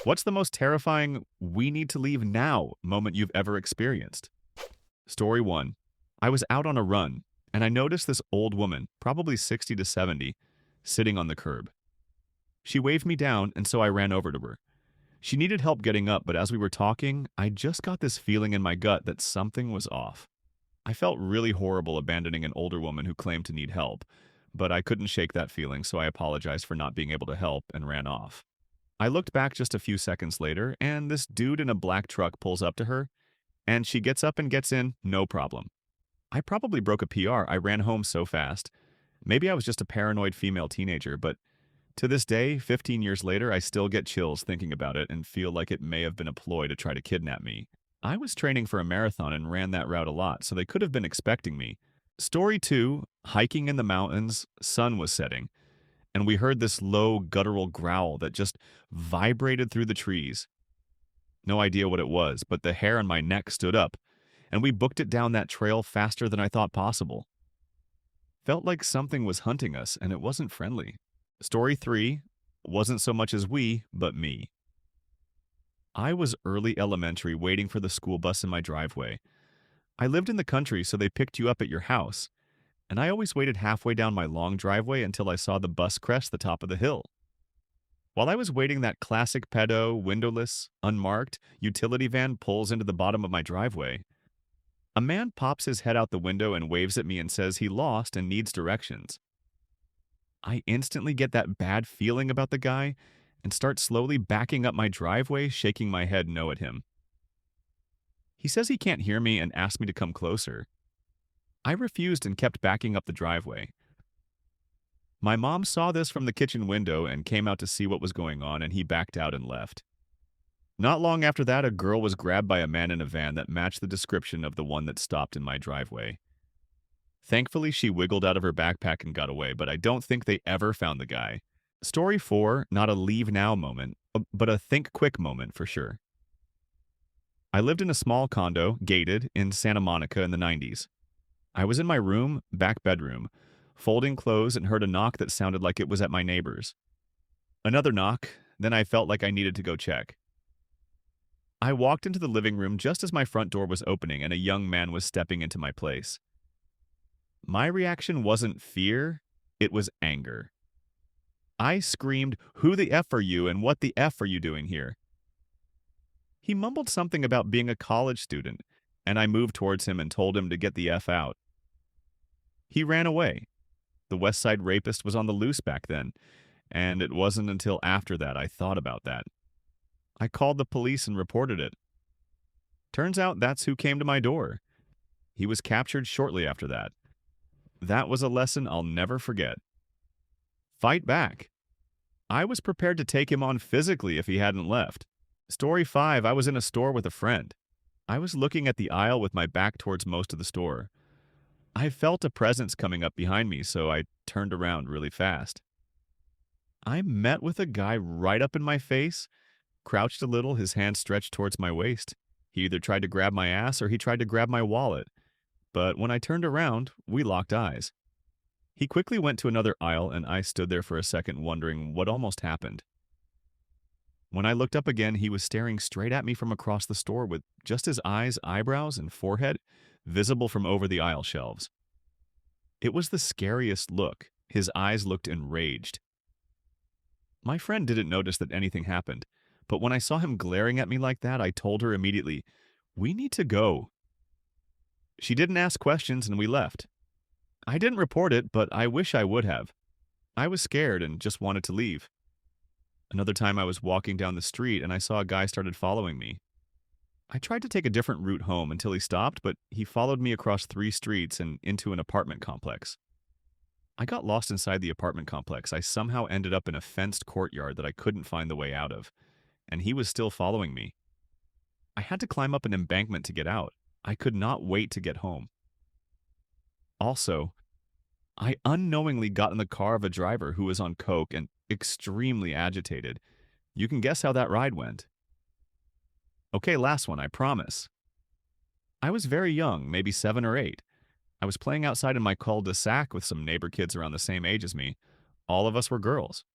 What's the most terrifying "we need to leave now" moment you've ever experienced? Story 1. I was out on a run, and I noticed this old woman, probably 60 to 70, sitting on the curb. She waved me down, and so I ran over to her. She needed help getting up, but as we were talking, I just got this feeling in my gut that something was off. I felt really horrible abandoning an older woman who claimed to need help, but I couldn't shake that feeling, so I apologized for not being able to help and ran off. I looked back just a few seconds later, and this dude in a black truck pulls up to her, and she gets up and gets in, no problem. I probably broke a PR. I ran home so fast. Maybe I was just a paranoid female teenager, but to this day, 15 years later, I still get chills thinking about it and feel like it may have been a ploy to try to kidnap me. I was training for a marathon and ran that route a lot, so they could have been expecting me. Story 2, hiking in the mountains, sun was setting, and we heard this low, guttural growl that just vibrated through the trees. No idea what it was, but the hair on my neck stood up, and we booked it down that trail faster than I thought possible. Felt like something was hunting us, and it wasn't friendly. Story 3 wasn't so much as we, but me. I was early elementary waiting for the school bus in my driveway. I lived in the country, so they picked you up at your house, and I always waited halfway down my long driveway until I saw the bus crest the top of the hill. While I was waiting, that classic pedo, windowless, unmarked utility van pulls into the bottom of my driveway. A man pops his head out the window and waves at me and says he lost and needs directions. I instantly get that bad feeling about the guy and start slowly backing up my driveway, shaking my head no at him. He says he can't hear me and asks me to come closer. I refused and kept backing up the driveway. My mom saw this from the kitchen window and came out to see what was going on, and he backed out and left. Not long after that, a girl was grabbed by a man in a van that matched the description of the one that stopped in my driveway. Thankfully, she wiggled out of her backpack and got away, but I don't think they ever found the guy. Story 4, not a leave now moment, but a think quick moment for sure. I lived in a small condo, gated, in Santa Monica in the 90s. I was in my room, back bedroom, folding clothes and heard a knock that sounded like it was at my neighbor's. Another knock, then I felt like I needed to go check. I walked into the living room just as my front door was opening and a young man was stepping into my place. My reaction wasn't fear, it was anger. I screamed, "Who the F are you and what the F are you doing here?" He mumbled something about being a college student, and I moved towards him and told him to get the F out. He ran away. The West Side rapist was on the loose back then, and it wasn't until after that I thought about that. I called the police and reported it. Turns out that's who came to my door. He was captured shortly after that. That was a lesson I'll never forget. Fight back. I was prepared to take him on physically if he hadn't left. Story 5, I was in a store with a friend. I was looking at the aisle with my back towards most of the store. I felt a presence coming up behind me, so I turned around really fast. I met with a guy right up in my face, crouched a little, his hand stretched towards my waist. He either tried to grab my ass or he tried to grab my wallet. But when I turned around, we locked eyes. He quickly went to another aisle, and I stood there for a second wondering what almost happened. When I looked up again, he was staring straight at me from across the store with just his eyes, eyebrows, and forehead visible from over the aisle shelves. It was the scariest look. His eyes looked enraged. My friend didn't notice that anything happened, but when I saw him glaring at me like that, I told her immediately, "We need to go." She didn't ask questions and we left. I didn't report it, but I wish I would have. I was scared and just wanted to leave. Another time I was walking down the street and I saw a guy started following me. I tried to take a different route home until he stopped, but he followed me across 3 streets and into an apartment complex. I got lost inside the apartment complex. I somehow ended up in a fenced courtyard that I couldn't find the way out of, and he was still following me. I had to climb up an embankment to get out. I could not wait to get home. Also, I unknowingly got in the car of a driver who was on coke and extremely agitated. You can guess how that ride went. Okay, last one, I promise. I was very young, maybe 7 or 8. I was playing outside in my cul-de-sac with some neighbor kids around the same age as me. All of us were girls.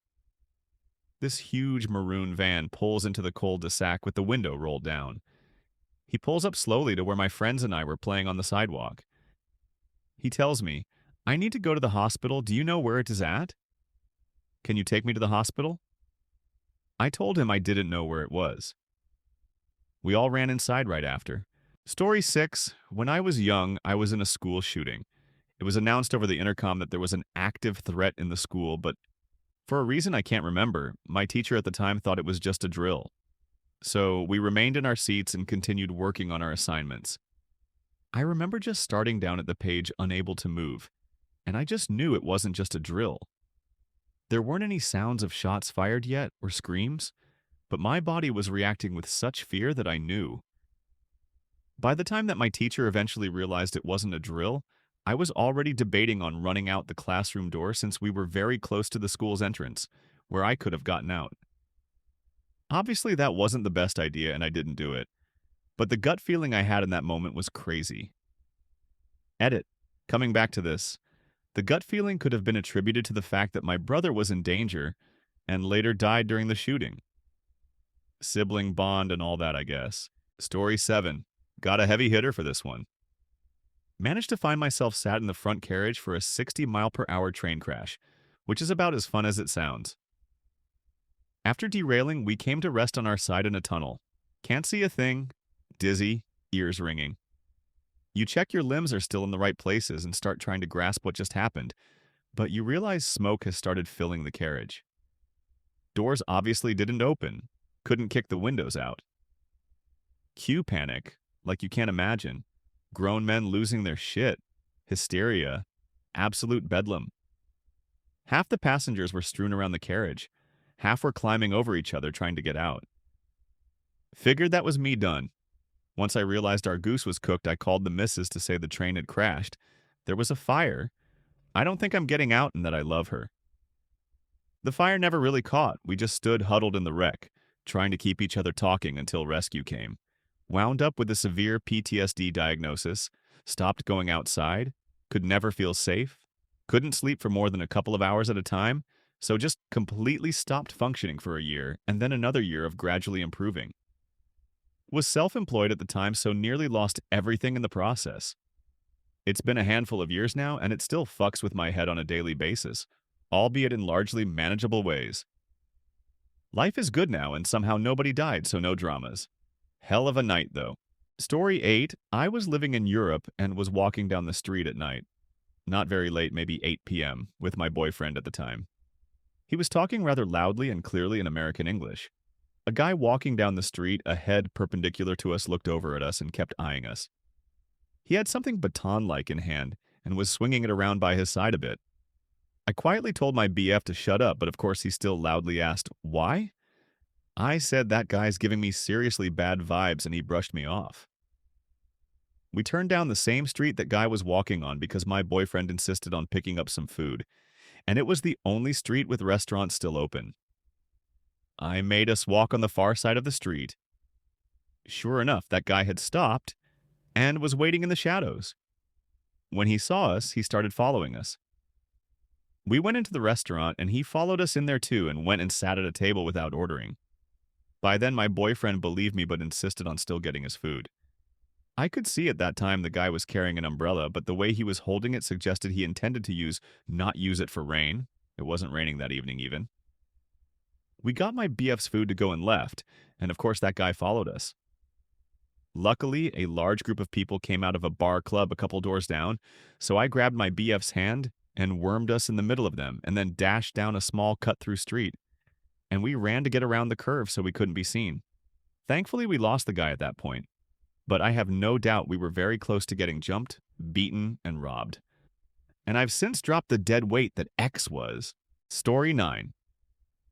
This huge maroon van pulls into the cul-de-sac with the window rolled down. He pulls up slowly to where my friends and I were playing on the sidewalk. He tells me, "I need to go to the hospital. Do you know where it is at? Can you take me to the hospital?" I told him I didn't know where it was. We all ran inside right after. Story 6. When I was young, I was in a school shooting. It was announced over the intercom that there was an active threat in the school, but for a reason I can't remember, my teacher at the time thought it was just a drill. So we remained in our seats and continued working on our assignments. I remember just starting down at the page unable to move, and I just knew it wasn't just a drill. There weren't any sounds of shots fired yet or screams, but my body was reacting with such fear that I knew. By the time that my teacher eventually realized it wasn't a drill, I was already debating on running out the classroom door since we were very close to the school's entrance, where I could have gotten out. Obviously, that wasn't the best idea and I didn't do it, but the gut feeling I had in that moment was crazy. Edit. Coming back to this, the gut feeling could have been attributed to the fact that my brother was in danger and later died during the shooting. Sibling bond and all that, I guess. Story 7. Got a heavy hitter for this one. Managed to find myself sat in the front carriage for a 60-mile-per-hour train crash, which is about as fun as it sounds. After derailing, we came to rest on our side in a tunnel. Can't see a thing, dizzy, ears ringing. You check your limbs are still in the right places and start trying to grasp what just happened, but you realize smoke has started filling the carriage. Doors obviously didn't open, couldn't kick the windows out. Cue panic, like you can't imagine. Grown men losing their shit, hysteria, absolute bedlam. Half the passengers were strewn around the carriage. Half were climbing over each other trying to get out. Figured that was me done. Once I realized our goose was cooked, I called the missus to say the train had crashed. There was a fire. I don't think I'm getting out and that I love her. The fire never really caught. We just stood huddled in the wreck, trying to keep each other talking until rescue came. Wound up with a severe PTSD diagnosis, stopped going outside, could never feel safe, couldn't sleep for more than a couple of hours at a time, so just completely stopped functioning for a year and then another year of gradually improving. Was self-employed at the time, so nearly lost everything in the process. It's been a handful of years now, and it still fucks with my head on a daily basis, albeit in largely manageable ways. Life is good now, and somehow nobody died, so no dramas. Hell of a night, though. Story 8. I was living in Europe and was walking down the street at night. Not very late, maybe 8 p.m., with my boyfriend at the time. He was talking rather loudly and clearly in American English. A guy walking down the street, a head perpendicular to us, looked over at us and kept eyeing us. He had something baton-like in hand and was swinging it around by his side a bit. I quietly told my BF to shut up, but of course he still loudly asked, "Why?" I said that guy's giving me seriously bad vibes and he brushed me off. We turned down the same street that guy was walking on because my boyfriend insisted on picking up some food, and it was the only street with restaurants still open. I made us walk on the far side of the street. Sure enough, that guy had stopped and was waiting in the shadows. When he saw us, he started following us. We went into the restaurant and he followed us in there too and went and sat at a table without ordering. By then, my boyfriend believed me but insisted on still getting his food. I could see at that time the guy was carrying an umbrella, but the way he was holding it suggested he intended to not use it for rain. It wasn't raining that evening even. We got my BF's food to go and left, and of course that guy followed us. Luckily, a large group of people came out of a bar club a couple doors down, so I grabbed my BF's hand and wormed us in the middle of them and then dashed down a small cut-through street. And we ran to get around the curve so we couldn't be seen. Thankfully, we lost the guy at that point, but I have no doubt we were very close to getting jumped, beaten, and robbed. And I've since dropped the dead weight that X was. Story 9.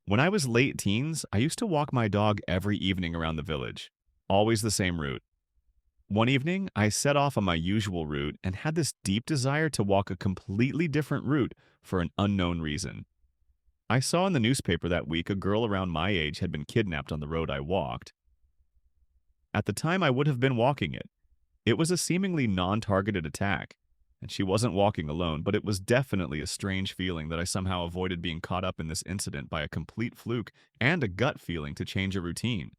When I was late teens, I used to walk my dog every evening around the village, always the same route. One evening, I set off on my usual route and had this deep desire to walk a completely different route for an unknown reason. I saw in the newspaper that week a girl around my age had been kidnapped on the road I walked. At the time, I would have been walking it. It was a seemingly non-targeted attack. And she wasn't walking alone, but it was definitely a strange feeling that I somehow avoided being caught up in this incident by a complete fluke and a gut feeling to change a routine.